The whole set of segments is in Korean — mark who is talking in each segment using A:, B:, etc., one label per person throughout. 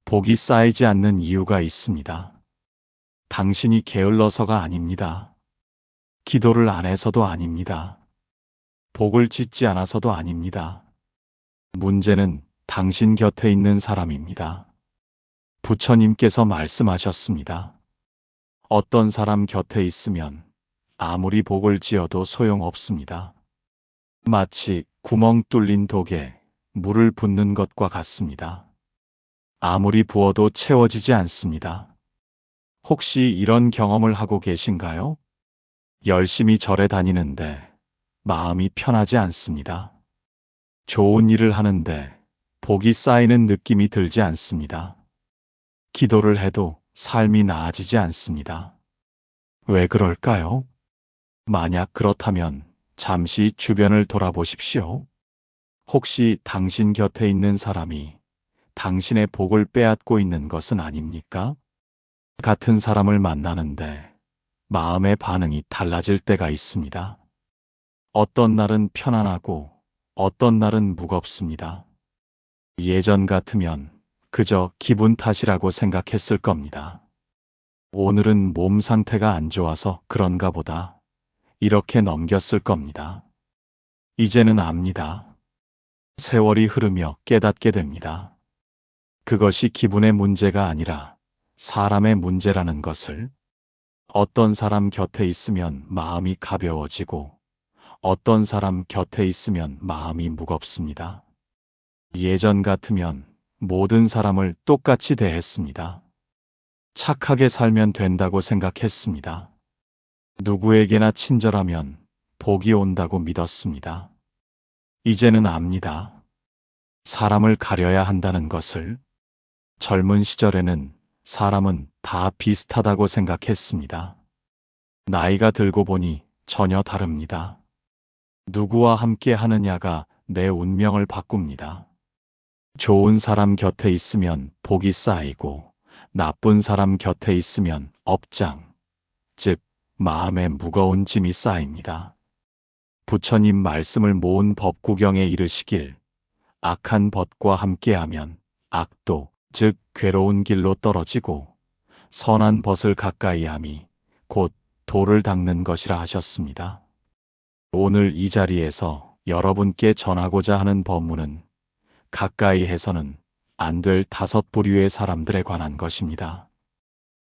A: 복이 쌓이지 않는 이유가 있습니다. 당신이 게을러서가 아닙니다. 기도를 안 해서도 아닙니다. 복을 짓지 않아서도 아닙니다. 문제는 당신 곁에 있는 사람입니다. 부처님께서 말씀하셨습니다. 어떤 사람 곁에 있으면 아무리 복을 지어도 소용없습니다. 마치 구멍 뚫린 독에 물을 붓는 것과 같습니다. 아무리 부어도 채워지지 않습니다. 혹시 이런 경험을 하고 계신가요? 열심히 절에 다니는데 마음이 편하지 않습니다. 좋은 일을 하는데 복이 쌓이는 느낌이 들지 않습니다. 기도를 해도 삶이 나아지지 않습니다. 왜 그럴까요? 만약 그렇다면 잠시 주변을 돌아보십시오. 혹시 당신 곁에 있는 사람이 당신의 복을 빼앗고 있는 것은 아닙니까? 같은 사람을 만나는데 마음의 반응이 달라질 때가 있습니다. 어떤 날은 편안하고 어떤 날은 무겁습니다. 예전 같으면 그저 기분 탓이라고 생각했을 겁니다. 오늘은 몸 상태가 안 좋아서 그런가 보다. 이렇게 넘겼을 겁니다. 이제는 압니다. 세월이 흐르며 깨닫게 됩니다. 그것이 기분의 문제가 아니라 사람의 문제라는 것을. 어떤 사람 곁에 있으면 마음이 가벼워지고 어떤 사람 곁에 있으면 마음이 무겁습니다. 예전 같으면 모든 사람을 똑같이 대했습니다. 착하게 살면 된다고 생각했습니다. 누구에게나 친절하면 복이 온다고 믿었습니다. 이제는 압니다. 사람을 가려야 한다는 것을. 젊은 시절에는 사람은 다 비슷하다고 생각했습니다. 나이가 들고 보니 전혀 다릅니다. 누구와 함께 하느냐가 내 운명을 바꿉니다. 좋은 사람 곁에 있으면 복이 쌓이고 나쁜 사람 곁에 있으면 업장, 즉 마음에 무거운 짐이 쌓입니다. 부처님 말씀을 모은 법구경에 이르시길 악한 벗과 함께하면 악도, 즉 괴로운 길로 떨어지고 선한 벗을 가까이함이 곧 도를 닦는 것이라 하셨습니다. 오늘 이 자리에서 여러분께 전하고자 하는 법문은 가까이 해서는 안 될 5부류의 사람들에 관한 것입니다.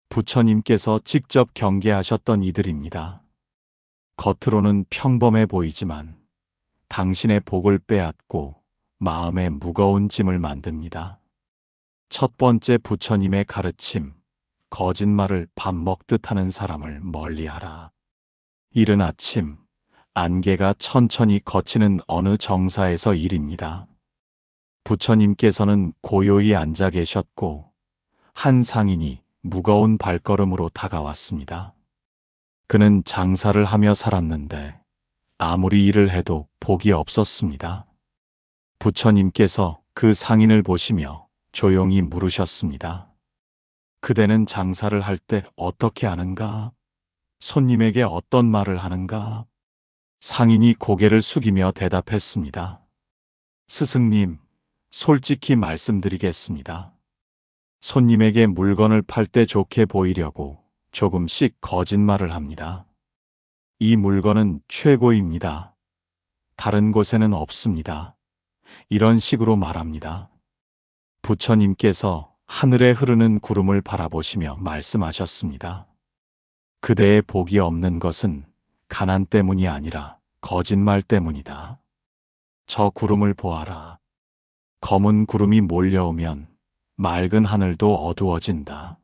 A: 부처님께서 직접 경계하셨던 이들입니다. 겉으로는 평범해 보이지만 당신의 복을 빼앗고 마음에 무거운 짐을 만듭니다. 첫 번째 부처님의 가르침, 거짓말을 밥 먹듯 하는 사람을 멀리하라. 이른 아침, 안개가 천천히 걷히는 어느 정사에서 일입니다. 부처님께서는 고요히 앉아 계셨고 한 상인이 무거운 발걸음으로 다가왔습니다. 그는 장사를 하며 살았는데 아무리 일을 해도 복이 없었습니다. 부처님께서 그 상인을 보시며 조용히 물으셨습니다. 그대는 장사를 할 때 어떻게 하는가? 손님에게 어떤 말을 하는가? 상인이 고개를 숙이며 대답했습니다. 스승님, 솔직히 말씀드리겠습니다. 손님에게 물건을 팔 때 좋게 보이려고 조금씩 거짓말을 합니다. 이 물건은 최고입니다. 다른 곳에는 없습니다. 이런 식으로 말합니다. 부처님께서 하늘에 흐르는 구름을 바라보시며 말씀하셨습니다. 그대의 복이 없는 것은 가난 때문이 아니라 거짓말 때문이다. 저 구름을 보아라. 검은 구름이 몰려오면 맑은 하늘도 어두워진다.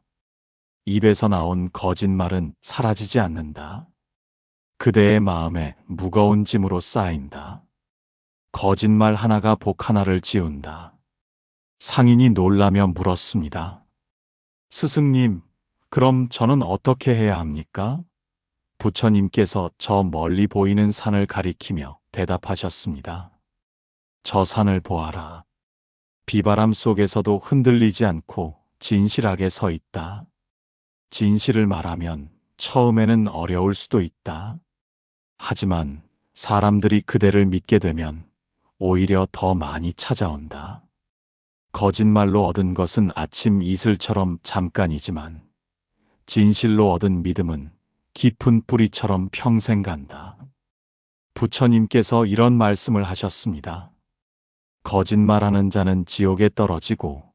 A: 입에서 나온 거짓말은 사라지지 않는다. 그대의 마음에 무거운 짐으로 쌓인다. 거짓말 하나가 복 하나를 지운다. 상인이 놀라며 물었습니다. 스승님, 그럼 저는 어떻게 해야 합니까? 부처님께서 저 멀리 보이는 산을 가리키며 대답하셨습니다. 저 산을 보아라. 비바람 속에서도 흔들리지 않고 진실하게 서 있다. 진실을 말하면 처음에는 어려울 수도 있다. 하지만 사람들이 그대를 믿게 되면 오히려 더 많이 찾아온다. 거짓말로 얻은 것은 아침 이슬처럼 잠깐이지만 진실로 얻은 믿음은 깊은 뿌리처럼 평생 간다. 부처님께서 이런 말씀을 하셨습니다. 거짓말하는 자는 지옥에 떨어지고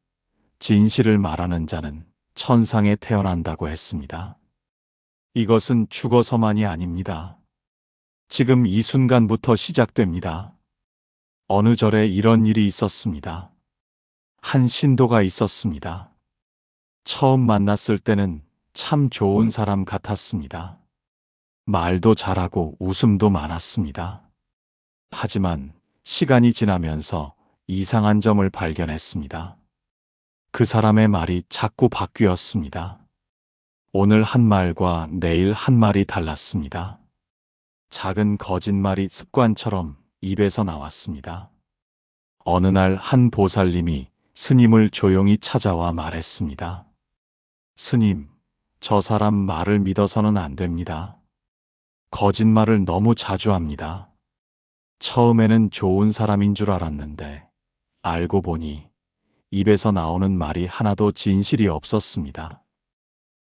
A: 진실을 말하는 자는 천상에 태어난다고 했습니다. 이것은 죽어서만이 아닙니다. 지금 이 순간부터 시작됩니다. 어느 절에 이런 일이 있었습니다. 한 신도가 있었습니다. 처음 만났을 때는 참 좋은 사람 같았습니다. 말도 잘하고 웃음도 많았습니다. 하지만 시간이 지나면서 이상한 점을 발견했습니다. 그 사람의 말이 자꾸 바뀌었습니다. 오늘 한 말과 내일 한 말이 달랐습니다. 작은 거짓말이 습관처럼 입에서 나왔습니다. 어느 날 한 보살님이 스님을 조용히 찾아와 말했습니다. 스님, 저 사람 말을 믿어서는 안 됩니다. 거짓말을 너무 자주 합니다. 처음에는 좋은 사람인 줄 알았는데 알고 보니 입에서 나오는 말이 하나도 진실이 없었습니다.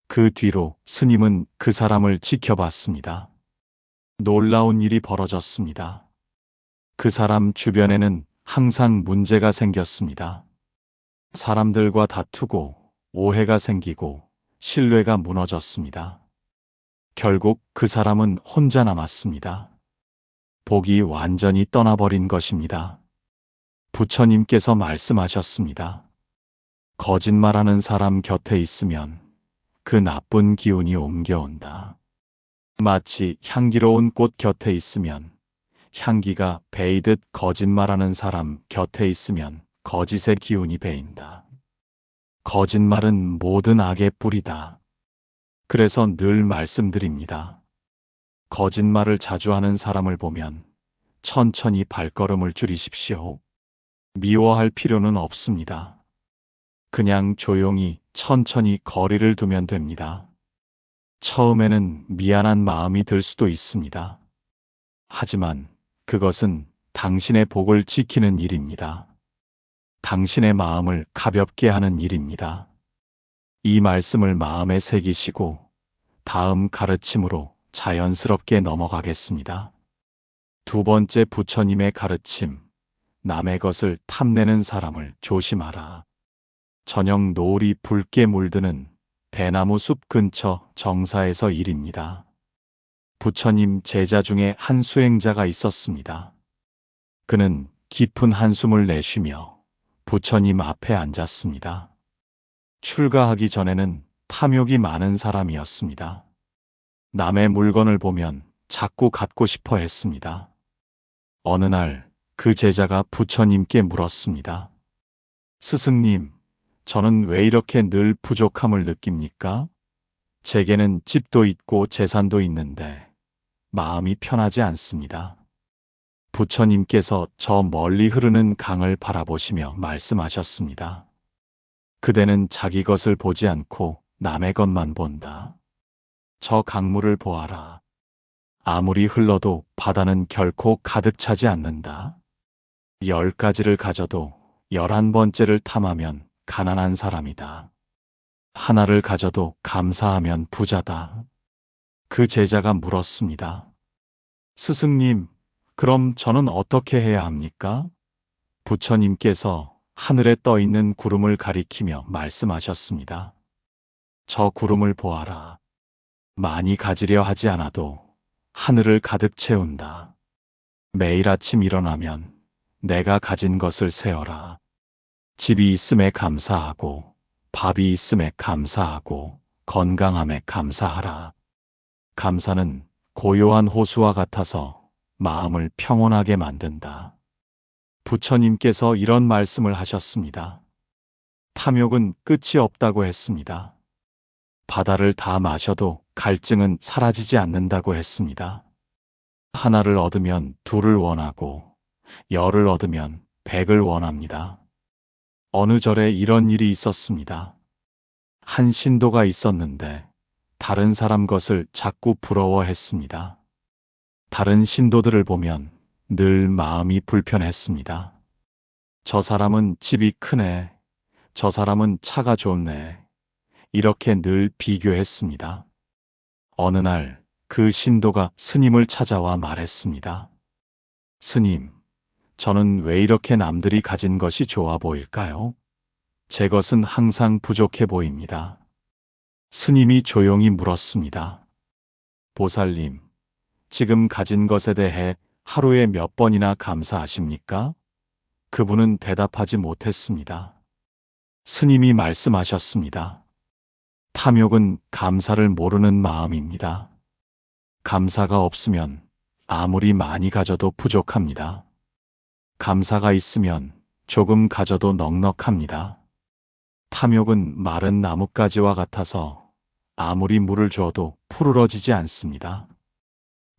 A: 그 뒤로 스님은 그 사람을 지켜봤습니다. 놀라운 일이 벌어졌습니다. 그 사람 주변에는 항상 문제가 생겼습니다. 사람들과 다투고 오해가 생기고 신뢰가 무너졌습니다. 결국 그 사람은 혼자 남았습니다. 복이 완전히 떠나버린 것입니다. 부처님께서 말씀하셨습니다. 거짓말하는 사람 곁에 있으면 그 나쁜 기운이 옮겨온다. 마치 향기로운 꽃 곁에 있으면 향기가 배이듯 거짓말하는 사람 곁에 있으면 거짓의 기운이 배인다. 거짓말은 모든 악의 뿌리다. 그래서 늘 말씀드립니다. 거짓말을 자주 하는 사람을 보면 천천히 발걸음을 줄이십시오. 미워할 필요는 없습니다. 그냥 조용히 천천히 거리를 두면 됩니다. 처음에는 미안한 마음이 들 수도 있습니다. 하지만 그것은 당신의 복을 지키는 일입니다. 당신의 마음을 가볍게 하는 일입니다. 이 말씀을 마음에 새기시고 다음 가르침으로 자연스럽게 넘어가겠습니다. 두 번째 부처님의 가르침, 남의 것을 탐내는 사람을 조심하라. 저녁 노을이 붉게 물드는 대나무 숲 근처 정사에서 일입니다. 부처님 제자 중에 한 수행자가 있었습니다. 그는 깊은 한숨을 내쉬며 부처님 앞에 앉았습니다. 출가하기 전에는 탐욕이 많은 사람이었습니다. 남의 물건을 보면 자꾸 갖고 싶어 했습니다. 어느 날 그 제자가 부처님께 물었습니다. 스승님, 저는 왜 이렇게 늘 부족함을 느낍니까? 제게는 집도 있고 재산도 있는데 마음이 편하지 않습니다. 부처님께서 저 멀리 흐르는 강을 바라보시며 말씀하셨습니다. 그대는 자기 것을 보지 않고 남의 것만 본다. 저 강물을 보아라. 아무리 흘러도 바다는 결코 가득 차지 않는다. 10가지를 가져도 11번째를 탐하면 가난한 사람이다. 하나를 가져도 감사하면 부자다. 그 제자가 물었습니다. 스승님, 그럼 저는 어떻게 해야 합니까? 부처님께서 하늘에 떠 있는 구름을 가리키며 말씀하셨습니다. 저 구름을 보아라. 많이 가지려 하지 않아도 하늘을 가득 채운다. 매일 아침 일어나면 내가 가진 것을 세어라. 집이 있음에 감사하고, 밥이 있음에 감사하고, 건강함에 감사하라. 감사는 고요한 호수와 같아서 마음을 평온하게 만든다. 부처님께서 이런 말씀을 하셨습니다. 탐욕은 끝이 없다고 했습니다. 바다를 다 마셔도 갈증은 사라지지 않는다고 했습니다. 하나를 얻으면 둘을 원하고, 열을 얻으면 100을 원합니다. 어느 절에 이런 일이 있었습니다. 한 신도가 있었는데 다른 사람 것을 자꾸 부러워했습니다. 다른 신도들을 보면 늘 마음이 불편했습니다. 저 사람은 집이 크네, 저 사람은 차가 좋네. 이렇게 늘 비교했습니다. 어느 날 그 신도가 스님을 찾아와 말했습니다. 스님, 저는 왜 이렇게 남들이 가진 것이 좋아 보일까요? 제 것은 항상 부족해 보입니다. 스님이 조용히 물었습니다. 보살님, 지금 가진 것에 대해 하루에 몇 번이나 감사하십니까? 그분은 대답하지 못했습니다. 스님이 말씀하셨습니다. 탐욕은 감사를 모르는 마음입니다. 감사가 없으면 아무리 많이 가져도 부족합니다. 감사가 있으면 조금 가져도 넉넉합니다. 탐욕은 마른 나뭇가지와 같아서 아무리 물을 줘도 푸르러지지 않습니다.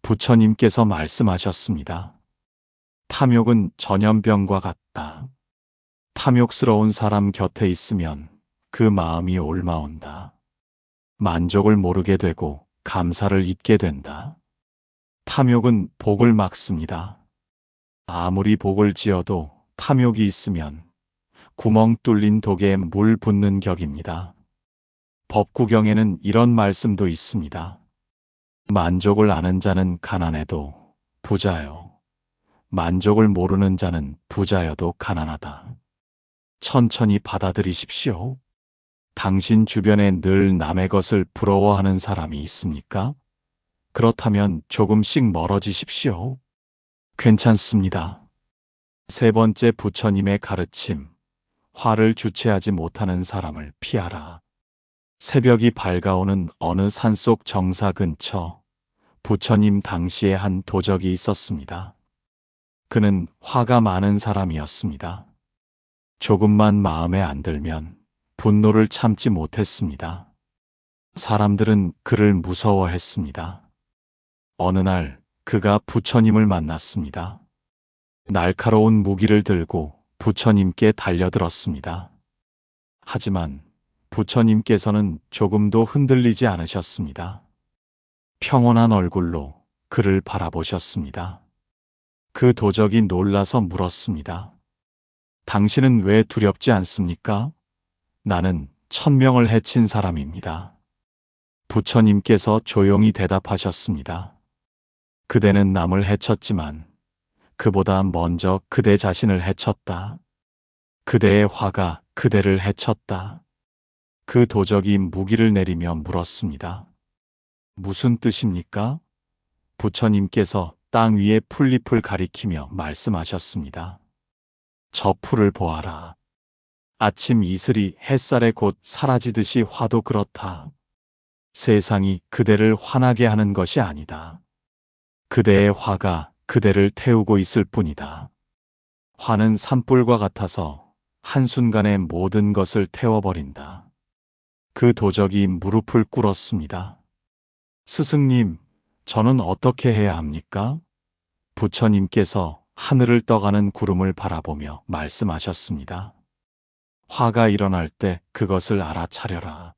A: 부처님께서 말씀하셨습니다. 탐욕은 전염병과 같다. 탐욕스러운 사람 곁에 있으면 그 마음이 옮아온다. 만족을 모르게 되고 감사를 잊게 된다. 탐욕은 복을 막습니다. 아무리 복을 지어도 탐욕이 있으면 구멍 뚫린 독에 물 붓는 격입니다. 법구경에는 이런 말씀도 있습니다. 만족을 아는 자는 가난해도 부자요. 만족을 모르는 자는 부자여도 가난하다. 천천히 받아들이십시오. 당신 주변에 늘 남의 것을 부러워하는 사람이 있습니까? 그렇다면 조금씩 멀어지십시오. 괜찮습니다. 세 번째 부처님의 가르침. 화를 주체하지 못하는 사람을 피하라. 새벽이 밝아오는 어느 산속 정사 근처 부처님 당시에 한 도적이 있었습니다. 그는 화가 많은 사람이었습니다. 조금만 마음에 안 들면 분노를 참지 못했습니다. 사람들은 그를 무서워했습니다. 어느 날 그가 부처님을 만났습니다. 날카로운 무기를 들고 부처님께 달려들었습니다. 하지만 부처님께서는 조금도 흔들리지 않으셨습니다. 평온한 얼굴로 그를 바라보셨습니다. 그 도적이 놀라서 물었습니다. 당신은 왜 두렵지 않습니까? 나는 1000명을 해친 사람입니다. 부처님께서 조용히 대답하셨습니다. 그대는 남을 해쳤지만 그보다 먼저 그대 자신을 해쳤다. 그대의 화가 그대를 해쳤다. 그 도적이 무기를 내리며 물었습니다. 무슨 뜻입니까? 부처님께서 땅 위의 풀잎을 가리키며 말씀하셨습니다. 저 풀을 보아라. 아침 이슬이 햇살에 곧 사라지듯이 화도 그렇다. 세상이 그대를 화나게 하는 것이 아니다. 그대의 화가 그대를 태우고 있을 뿐이다. 화는 산불과 같아서 한순간에 모든 것을 태워버린다. 그 도적이 무릎을 꿇었습니다. 스승님, 저는 어떻게 해야 합니까? 부처님께서 하늘을 떠가는 구름을 바라보며 말씀하셨습니다. 화가 일어날 때 그것을 알아차려라.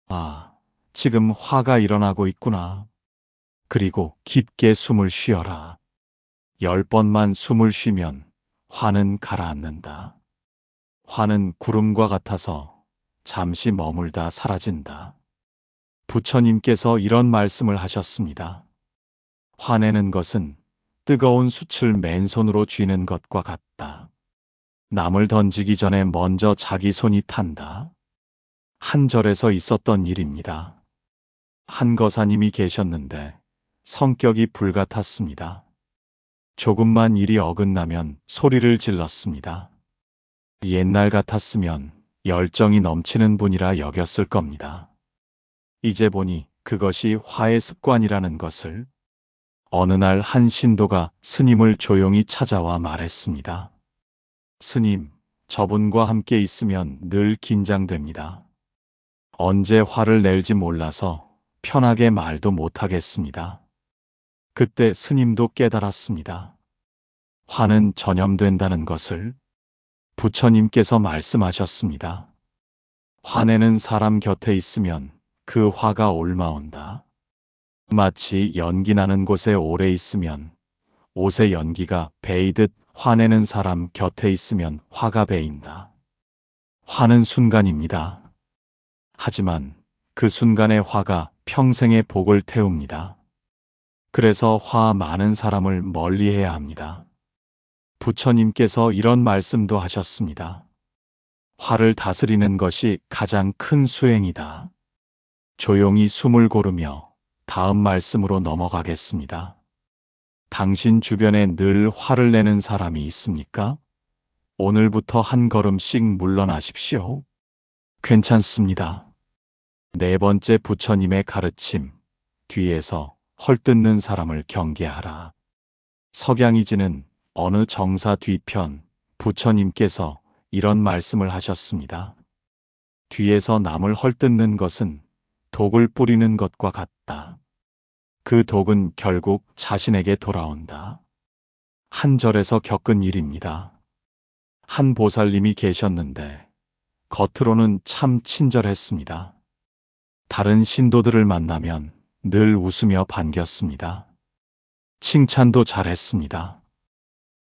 A: 아, 지금 화가 일어나고 있구나. 그리고 깊게 숨을 쉬어라. 10번만 숨을 쉬면 화는 가라앉는다. 화는 구름과 같아서 잠시 머물다 사라진다. 부처님께서 이런 말씀을 하셨습니다. 화내는 것은 뜨거운 숯을 맨손으로 쥐는 것과 같다. 남을 던지기 전에 먼저 자기 손이 탄다. 한 절에서 있었던 일입니다. 한 거사님이 계셨는데 성격이 불같았습니다. 조금만 일이 어긋나면 소리를 질렀습니다. 옛날 같았으면 열정이 넘치는 분이라 여겼을 겁니다. 이제 보니 그것이 화의 습관이라는 것을. 어느 날 한 신도가 스님을 조용히 찾아와 말했습니다. 스님, 저분과 함께 있으면 늘 긴장됩니다. 언제 화를 낼지 몰라서 편하게 말도 못하겠습니다. 그때 스님도 깨달았습니다. 화는 전염된다는 것을. 부처님께서 말씀하셨습니다. 화내는 사람 곁에 있으면 그 화가 옮아온다. 마치 연기 나는 곳에 오래 있으면 옷에 연기가 배이듯 화내는 사람 곁에 있으면 화가 배인다. 화는 순간입니다. 하지만 그 순간의 화가 평생의 복을 태웁니다. 그래서 화 많은 사람을 멀리해야 합니다. 부처님께서 이런 말씀도 하셨습니다. 화를 다스리는 것이 가장 큰 수행이다. 조용히 숨을 고르며 다음 말씀으로 넘어가겠습니다. 당신 주변에 늘 화를 내는 사람이 있습니까? 오늘부터 한 걸음씩 물러나십시오. 괜찮습니다. 네 번째 부처님의 가르침, 뒤에서 헐뜯는 사람을 경계하라. 석양이지는 어느 정사 뒤편 부처님께서 이런 말씀을 하셨습니다. 뒤에서 남을 헐뜯는 것은 독을 뿌리는 것과 같다. 그 독은 결국 자신에게 돌아온다. 한 절에서 겪은 일입니다. 한 보살님이 계셨는데 겉으로는 참 친절했습니다. 다른 신도들을 만나면 늘 웃으며 반겼습니다. 칭찬도 잘했습니다.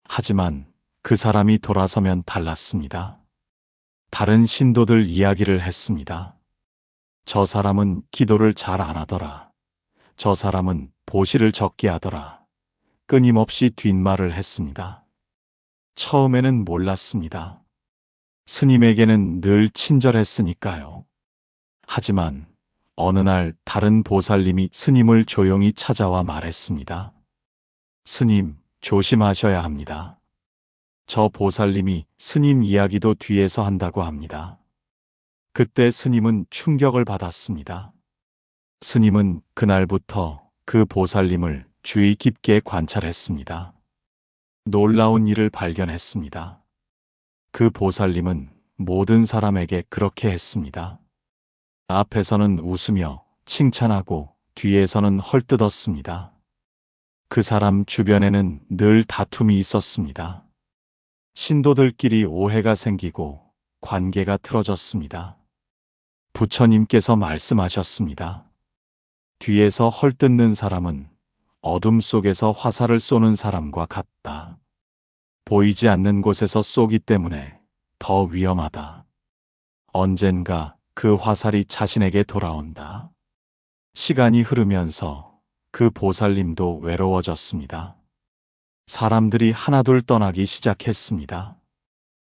A: 하지만 그 사람이 돌아서면 달랐습니다. 다른 신도들 이야기를 했습니다. 저 사람은 기도를 잘 안 하더라. 저 사람은 보시를 적게 하더라. 끊임없이 뒷말을 했습니다. 처음에는 몰랐습니다. 스님에게는 늘 친절했으니까요. 하지만 어느 날 다른 보살님이 스님을 조용히 찾아와 말했습니다. 스님, 조심하셔야 합니다. 저 보살님이 스님 이야기도 뒤에서 한다고 합니다. 그때 스님은 충격을 받았습니다. 스님은 그날부터 그 보살님을 주의 깊게 관찰했습니다. 놀라운 일을 발견했습니다. 그 보살님은 모든 사람에게 그렇게 했습니다. 앞에서는 웃으며 칭찬하고 뒤에서는 헐뜯었습니다. 그 사람 주변에는 늘 다툼이 있었습니다. 신도들끼리 오해가 생기고 관계가 틀어졌습니다. 부처님께서 말씀하셨습니다. 뒤에서 헐뜯는 사람은 어둠 속에서 화살을 쏘는 사람과 같다. 보이지 않는 곳에서 쏘기 때문에 더 위험하다. 언젠가 그 화살이 자신에게 돌아온다. 시간이 흐르면서 그 보살님도 외로워졌습니다. 사람들이 하나둘 떠나기 시작했습니다.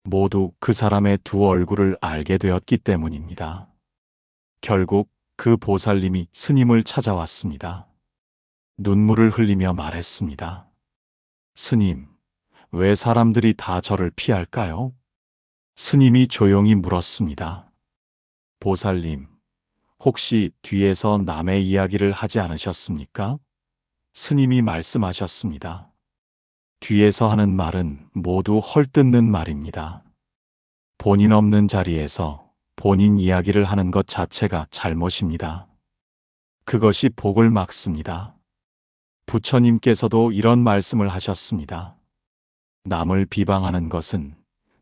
A: 모두 그 사람의 두 얼굴을 알게 되었기 때문입니다. 결국 그 보살님이 스님을 찾아왔습니다. 눈물을 흘리며 말했습니다. 스님, 왜 사람들이 다 저를 피할까요? 스님이 조용히 물었습니다. 보살님, 혹시 뒤에서 남의 이야기를 하지 않으셨습니까? 스님이 말씀하셨습니다. 뒤에서 하는 말은 모두 헐뜯는 말입니다. 본인 없는 자리에서 본인 이야기를 하는 것 자체가 잘못입니다. 그것이 복을 막습니다. 부처님께서도 이런 말씀을 하셨습니다. 남을 비방하는 것은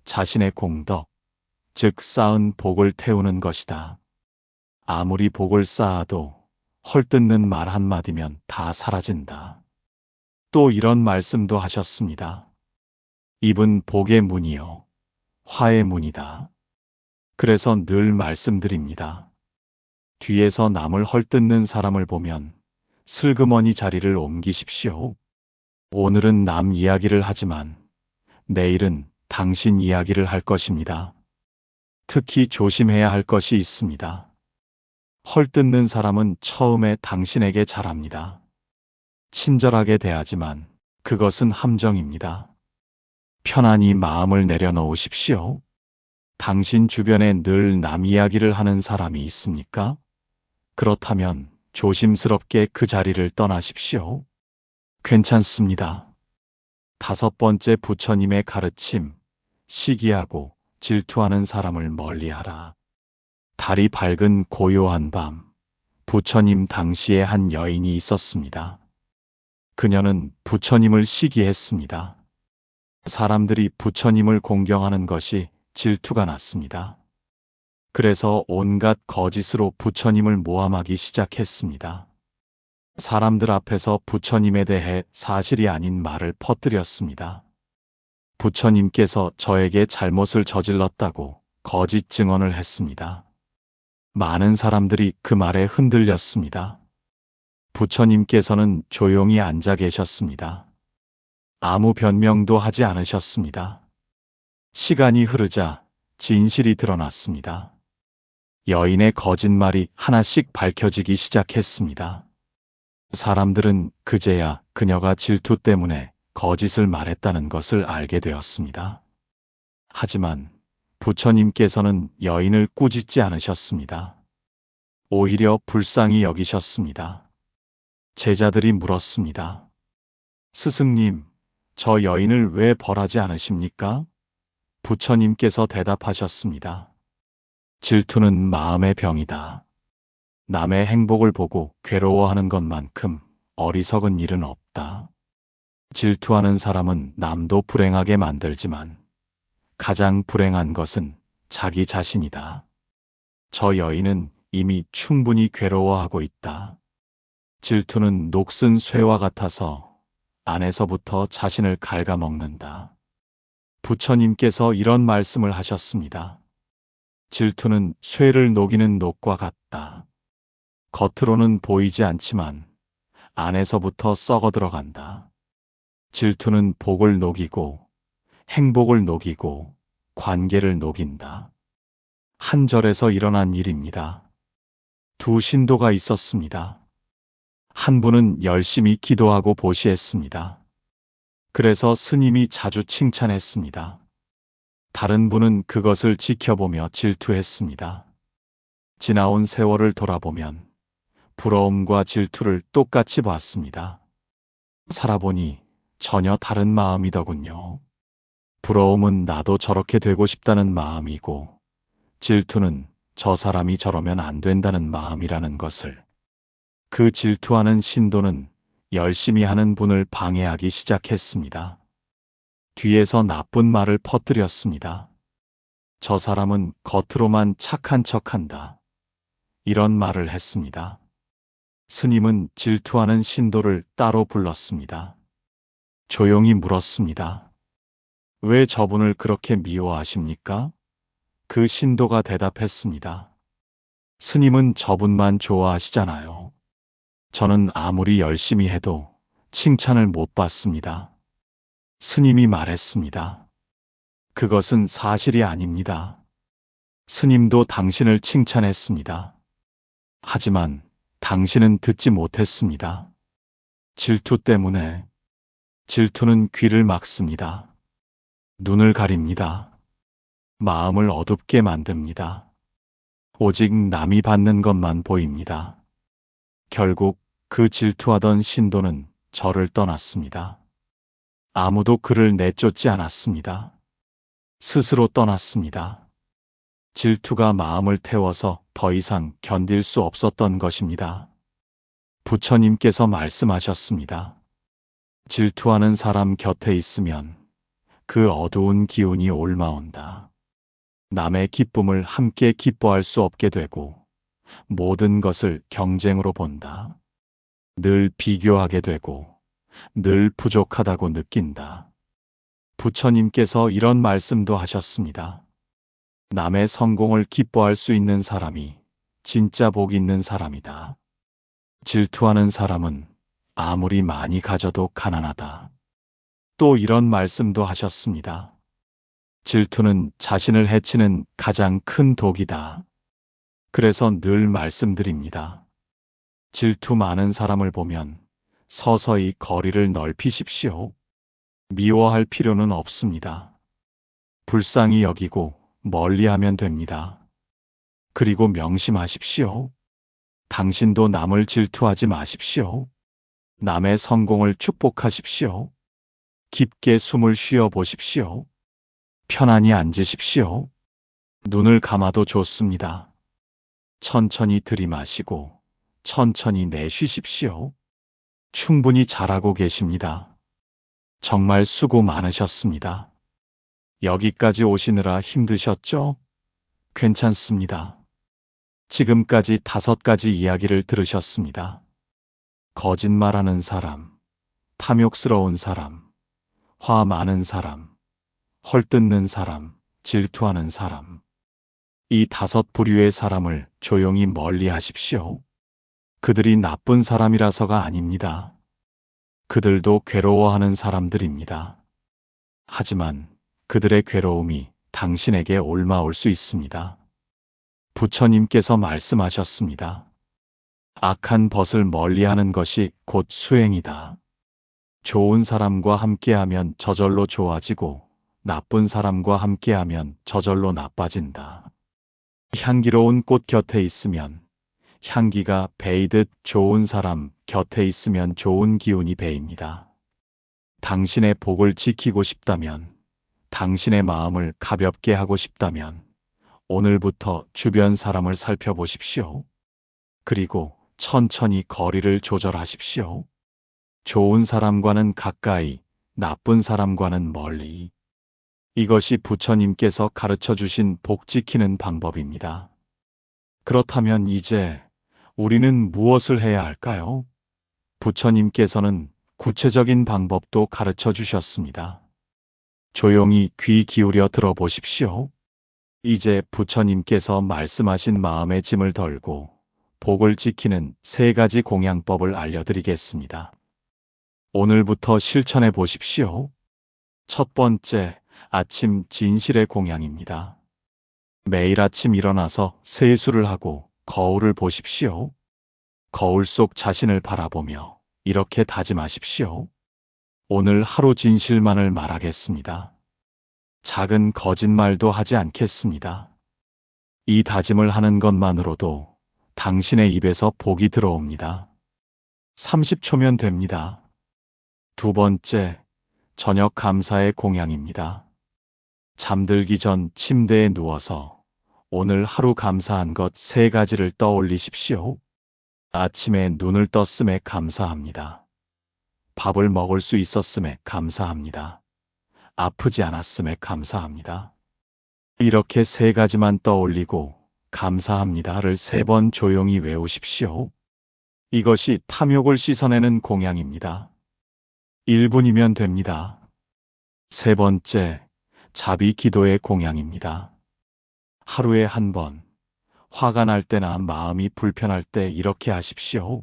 A: 자신의 공덕, 즉 쌓은 복을 태우는 것이다. 아무리 복을 쌓아도 헐뜯는 말 한마디면 다 사라진다. 또 이런 말씀도 하셨습니다. 입은 복의 문이요, 화의 문이다. 그래서 늘 말씀드립니다. 뒤에서 남을 헐뜯는 사람을 보면 슬그머니 자리를 옮기십시오. 오늘은 남 이야기를 하지만 내일은 당신 이야기를 할 것입니다. 특히 조심해야 할 것이 있습니다. 헐뜯는 사람은 처음에 당신에게 잘합니다. 친절하게 대하지만 그것은 함정입니다. 편안히 마음을 내려놓으십시오. 당신 주변에 늘 남 이야기를 하는 사람이 있습니까? 그렇다면 조심스럽게 그 자리를 떠나십시오. 괜찮습니다. 다섯 번째 부처님의 가르침, 시기하고 질투하는 사람을 멀리하라. 달이 밝은 고요한 밤, 부처님 당시에 한 여인이 있었습니다. 그녀는 부처님을 시기했습니다. 사람들이 부처님을 공경하는 것이 질투가 났습니다. 그래서 온갖 거짓으로 부처님을 모함하기 시작했습니다. 사람들 앞에서 부처님에 대해 사실이 아닌 말을 퍼뜨렸습니다. 부처님께서 저에게 잘못을 저질렀다고 거짓 증언을 했습니다. 많은 사람들이 그 말에 흔들렸습니다. 부처님께서는 조용히 앉아 계셨습니다. 아무 변명도 하지 않으셨습니다. 시간이 흐르자 진실이 드러났습니다. 여인의 거짓말이 하나씩 밝혀지기 시작했습니다. 사람들은 그제야 그녀가 질투 때문에 거짓을 말했다는 것을 알게 되었습니다. 하지만 부처님께서는 여인을 꾸짖지 않으셨습니다. 오히려 불쌍히 여기셨습니다. 제자들이 물었습니다. 스승님, 저 여인을 왜 벌하지 않으십니까? 부처님께서 대답하셨습니다. 질투는 마음의 병이다. 남의 행복을 보고 괴로워하는 것만큼 어리석은 일은 없다. 질투하는 사람은 남도 불행하게 만들지만 가장 불행한 것은 자기 자신이다. 저 여인은 이미 충분히 괴로워하고 있다. 질투는 녹슨 쇠와 같아서 안에서부터 자신을 갉아먹는다. 부처님께서 이런 말씀을 하셨습니다. 질투는 쇠를 녹이는 녹과 같다. 겉으로는 보이지 않지만 안에서부터 썩어 들어간다. 질투는 복을 녹이고 행복을 녹이고 관계를 녹인다. 한 절에서 일어난 일입니다. 두 신도가 있었습니다. 한 분은 열심히 기도하고 보시했습니다. 그래서 스님이 자주 칭찬했습니다. 다른 분은 그것을 지켜보며 질투했습니다. 지나온 세월을 돌아보면 부러움과 질투를 똑같이 봤습니다. 살아보니 전혀 다른 마음이더군요. 부러움은 나도 저렇게 되고 싶다는 마음이고, 질투는 저 사람이 저러면 안 된다는 마음이라는 것을. 그 질투하는 신도는 열심히 하는 분을 방해하기 시작했습니다. 뒤에서 나쁜 말을 퍼뜨렸습니다. 저 사람은 겉으로만 착한 척한다. 이런 말을 했습니다. 스님은 질투하는 신도를 따로 불렀습니다. 조용히 물었습니다. 왜 저분을 그렇게 미워하십니까? 그 신도가 대답했습니다. 스님은 저분만 좋아하시잖아요. 저는 아무리 열심히 해도 칭찬을 못 받습니다. 스님이 말했습니다. 그것은 사실이 아닙니다. 스님도 당신을 칭찬했습니다. 하지만 당신은 듣지 못했습니다. 질투 때문에. 질투는 귀를 막습니다. 눈을 가립니다. 마음을 어둡게 만듭니다. 오직 남이 받는 것만 보입니다. 결국 그 질투하던 신도는 저를 떠났습니다. 아무도 그를 내쫓지 않았습니다. 스스로 떠났습니다. 질투가 마음을 태워서 더 이상 견딜 수 없었던 것입니다. 부처님께서 말씀하셨습니다. 질투하는 사람 곁에 있으면 그 어두운 기운이 옮아온다. 남의 기쁨을 함께 기뻐할 수 없게 되고 모든 것을 경쟁으로 본다. 늘 비교하게 되고 늘 부족하다고 느낀다. 부처님께서 이런 말씀도 하셨습니다. 남의 성공을 기뻐할 수 있는 사람이 진짜 복 있는 사람이다. 질투하는 사람은 아무리 많이 가져도 가난하다. 또 이런 말씀도 하셨습니다. 질투는 자신을 해치는 가장 큰 독이다. 그래서 늘 말씀드립니다. 질투 많은 사람을 보면 서서히 거리를 넓히십시오. 미워할 필요는 없습니다. 불쌍히 여기고 멀리하면 됩니다. 그리고 명심하십시오. 당신도 남을 질투하지 마십시오. 남의 성공을 축복하십시오. 깊게 숨을 쉬어 보십시오. 편안히 앉으십시오. 눈을 감아도 좋습니다. 천천히 들이마시고 천천히 내쉬십시오. 충분히 잘하고 계십니다. 정말 수고 많으셨습니다. 여기까지 오시느라 힘드셨죠? 괜찮습니다. 지금까지 5가지 이야기를 들으셨습니다. 거짓말하는 사람, 탐욕스러운 사람, 화 많은 사람, 헐뜯는 사람, 질투하는 사람. 이 5 부류의 사람을 조용히 멀리 하십시오. 그들이 나쁜 사람이라서가 아닙니다. 그들도 괴로워하는 사람들입니다. 하지만 그들의 괴로움이 당신에게 옮아올 수 있습니다. 부처님께서 말씀하셨습니다. 악한 벗을 멀리하는 것이 곧 수행이다. 좋은 사람과 함께하면 저절로 좋아지고 나쁜 사람과 함께하면 저절로 나빠진다. 향기로운 꽃 곁에 있으면 향기가 배이듯 좋은 사람 곁에 있으면 좋은 기운이 배입니다. 당신의 복을 지키고 싶다면, 당신의 마음을 가볍게 하고 싶다면 오늘부터 주변 사람을 살펴보십시오. 그리고 천천히 거리를 조절하십시오. 좋은 사람과는 가까이, 나쁜 사람과는 멀리. 이것이 부처님께서 가르쳐 주신 복 지키는 방법입니다. 그렇다면 이제 우리는 무엇을 해야 할까요? 부처님께서는 구체적인 방법도 가르쳐 주셨습니다. 조용히 귀 기울여 들어보십시오. 이제 부처님께서 말씀하신 마음의 짐을 덜고 복을 지키는 3가지 공양법을 알려드리겠습니다. 오늘부터 실천해 보십시오. 첫 번째, 아침 진실의 공양입니다. 매일 아침 일어나서 세수를 하고 거울을 보십시오. 거울 속 자신을 바라보며 이렇게 다짐하십시오. 오늘 하루 진실만을 말하겠습니다. 작은 거짓말도 하지 않겠습니다. 이 다짐을 하는 것만으로도 당신의 입에서 복이 들어옵니다. 30초면 됩니다. 두 번째, 저녁 감사의 공양입니다. 잠들기 전 침대에 누워서 오늘 하루 감사한 것 3가지를 떠올리십시오. 아침에 눈을 떴음에 감사합니다. 밥을 먹을 수 있었음에 감사합니다. 아프지 않았음에 감사합니다. 이렇게 3가지만 떠올리고 감사합니다를 3번 조용히 외우십시오. 이것이 탐욕을 씻어내는 공양입니다. 1분이면 됩니다. 세 번째, 자비 기도의 공양입니다. 하루에 한 번, 화가 날 때나 마음이 불편할 때 이렇게 하십시오.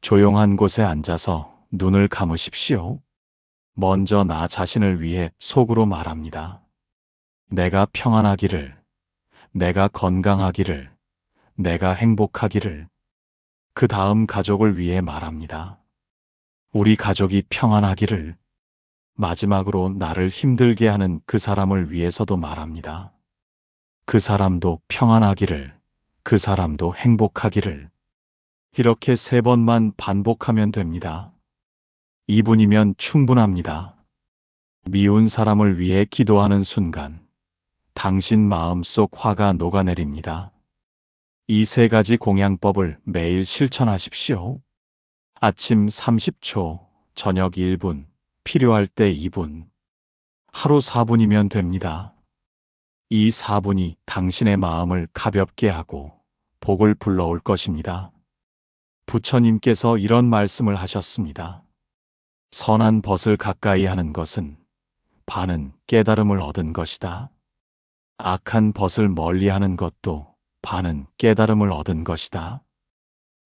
A: 조용한 곳에 앉아서 눈을 감으십시오. 먼저 나 자신을 위해 속으로 말합니다. 내가 평안하기를, 내가 건강하기를, 내가 행복하기를. 그 다음 가족을 위해 말합니다. 우리 가족이 평안하기를. 마지막으로 나를 힘들게 하는 그 사람을 위해서도 말합니다. 그 사람도 평안하기를, 그 사람도 행복하기를. 이렇게 3번만 반복하면 됩니다. 2분이면 충분합니다. 미운 사람을 위해 기도하는 순간 당신 마음속 화가 녹아내립니다. 이 3가지 공양법을 매일 실천하십시오. 아침 30초, 저녁 1분, 필요할 때 2분, 하루 4분이면 됩니다. 이 4분이 당신의 마음을 가볍게 하고 복을 불러올 것입니다. 부처님께서 이런 말씀을 하셨습니다. 선한 벗을 가까이 하는 것은 반은 깨달음을 얻은 것이다. 악한 벗을 멀리 하는 것도 반은 깨달음을 얻은 것이다.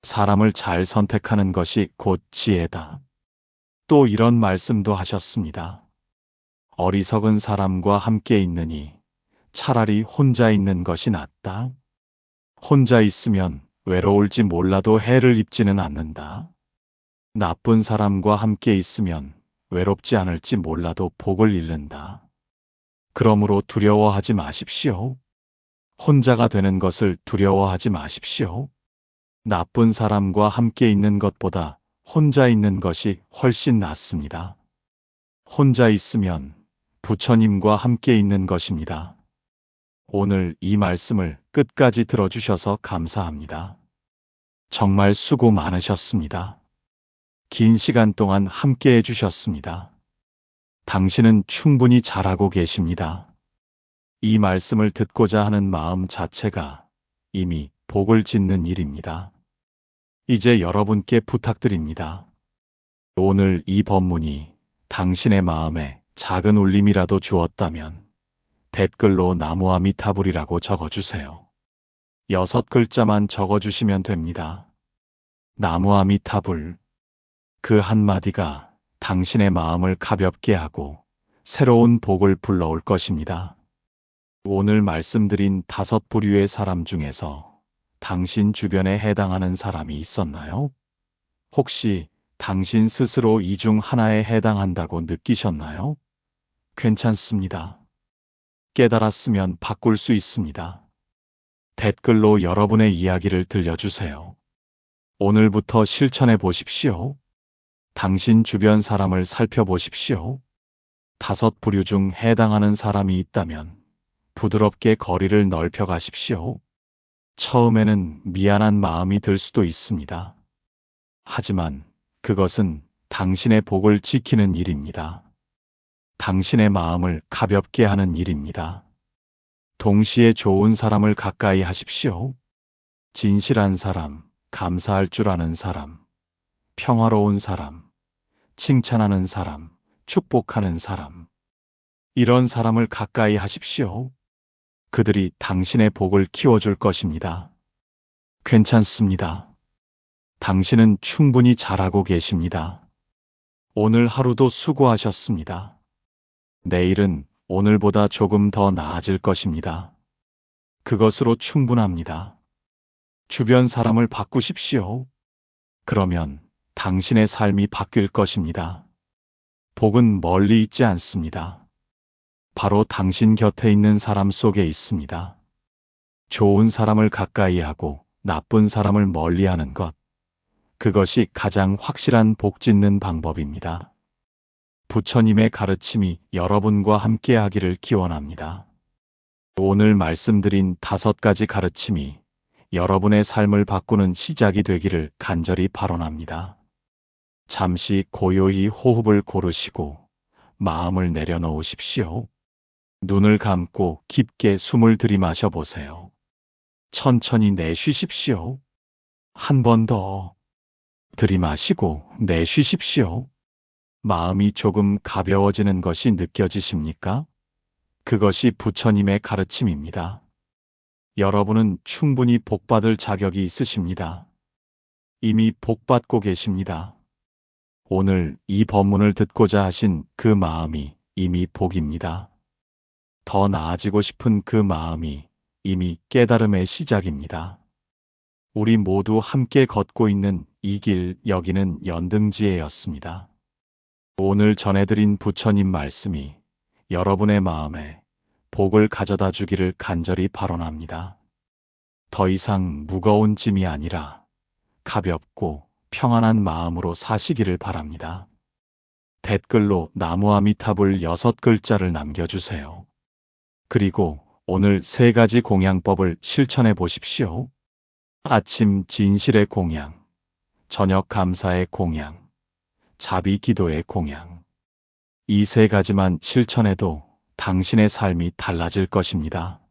A: 사람을 잘 선택하는 것이 곧 지혜다. 또 이런 말씀도 하셨습니다. 어리석은 사람과 함께 있느니 차라리 혼자 있는 것이 낫다. 혼자 있으면 외로울지 몰라도 해를 입지는 않는다. 나쁜 사람과 함께 있으면 외롭지 않을지 몰라도 복을 잃는다. 그러므로 두려워하지 마십시오. 혼자가 되는 것을 두려워하지 마십시오. 나쁜 사람과 함께 있는 것보다 혼자 있는 것이 훨씬 낫습니다. 혼자 있으면 부처님과 함께 있는 것입니다. 오늘 이 말씀을 끝까지 들어주셔서 감사합니다. 정말 수고 많으셨습니다. 긴 시간 동안 함께 해주셨습니다. 당신은 충분히 잘하고 계십니다. 이 말씀을 듣고자 하는 마음 자체가 이미 복을 짓는 일입니다. 이제 여러분께 부탁드립니다. 오늘 이 법문이 당신의 마음에 작은 울림이라도 주었다면 댓글로 나무아미타불이라고 적어주세요. 6글자만 적어주시면 됩니다. 나무아미타불. 그 한마디가 당신의 마음을 가볍게 하고 새로운 복을 불러올 것입니다. 오늘 말씀드린 5부류의 사람 중에서 당신 주변에 해당하는 사람이 있었나요? 혹시 당신 스스로 이 중 하나에 해당한다고 느끼셨나요? 괜찮습니다. 깨달았으면 바꿀 수 있습니다. 댓글로 여러분의 이야기를 들려주세요. 오늘부터 실천해 보십시오. 당신 주변 사람을 살펴보십시오. 5부류 중 해당하는 사람이 있다면 부드럽게 거리를 넓혀 가십시오. 처음에는 미안한 마음이 들 수도 있습니다. 하지만 그것은 당신의 복을 지키는 일입니다. 당신의 마음을 가볍게 하는 일입니다. 동시에 좋은 사람을 가까이 하십시오. 진실한 사람, 감사할 줄 아는 사람, 평화로운 사람, 칭찬하는 사람, 축복하는 사람. 이런 사람을 가까이 하십시오. 그들이 당신의 복을 키워줄 것입니다. 괜찮습니다. 당신은 충분히 잘하고 계십니다. 오늘 하루도 수고하셨습니다. 내일은 오늘보다 조금 더 나아질 것입니다. 그것으로 충분합니다. 주변 사람을 바꾸십시오. 그러면 당신의 삶이 바뀔 것입니다. 복은 멀리 있지 않습니다. 바로 당신 곁에 있는 사람 속에 있습니다. 좋은 사람을 가까이 하고 나쁜 사람을 멀리 하는 것. 그것이 가장 확실한 복 짓는 방법입니다. 부처님의 가르침이 여러분과 함께 하기를 기원합니다. 오늘 말씀드린 5가지 가르침이 여러분의 삶을 바꾸는 시작이 되기를 간절히 발언합니다. 잠시 고요히 호흡을 고르시고 마음을 내려놓으십시오. 눈을 감고 깊게 숨을 들이마셔 보세요. 천천히 내쉬십시오. 한 번 더. 들이마시고 내쉬십시오. 마음이 조금 가벼워지는 것이 느껴지십니까? 그것이 부처님의 가르침입니다. 여러분은 충분히 복받을 자격이 있으십니다. 이미 복받고 계십니다. 오늘 이 법문을 듣고자 하신 그 마음이 이미 복입니다. 더 나아지고 싶은 그 마음이 이미 깨달음의 시작입니다. 우리 모두 함께 걷고 있는 이 길, 여기는 연등지혜였습니다. 오늘 전해드린 부처님 말씀이 여러분의 마음에 복을 가져다 주기를 간절히 발언합니다. 더 이상 무거운 짐이 아니라 가볍고 평안한 마음으로 사시기를 바랍니다. 댓글로 나무아미타불 6글자를 남겨주세요. 그리고 오늘 3가지 공양법을 실천해 보십시오. 아침 진실의 공양, 저녁 감사의 공양, 자비 기도의 공양. 이 3가지만 실천해도 당신의 삶이 달라질 것입니다.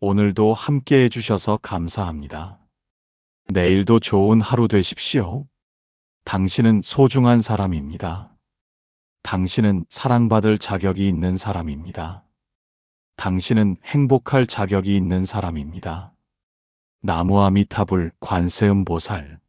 A: 오늘도 함께 해주셔서 감사합니다. 내일도 좋은 하루 되십시오. 당신은 소중한 사람입니다. 당신은 사랑받을 자격이 있는 사람입니다. 당신은 행복할 자격이 있는 사람입니다. 나무아미타불 관세음보살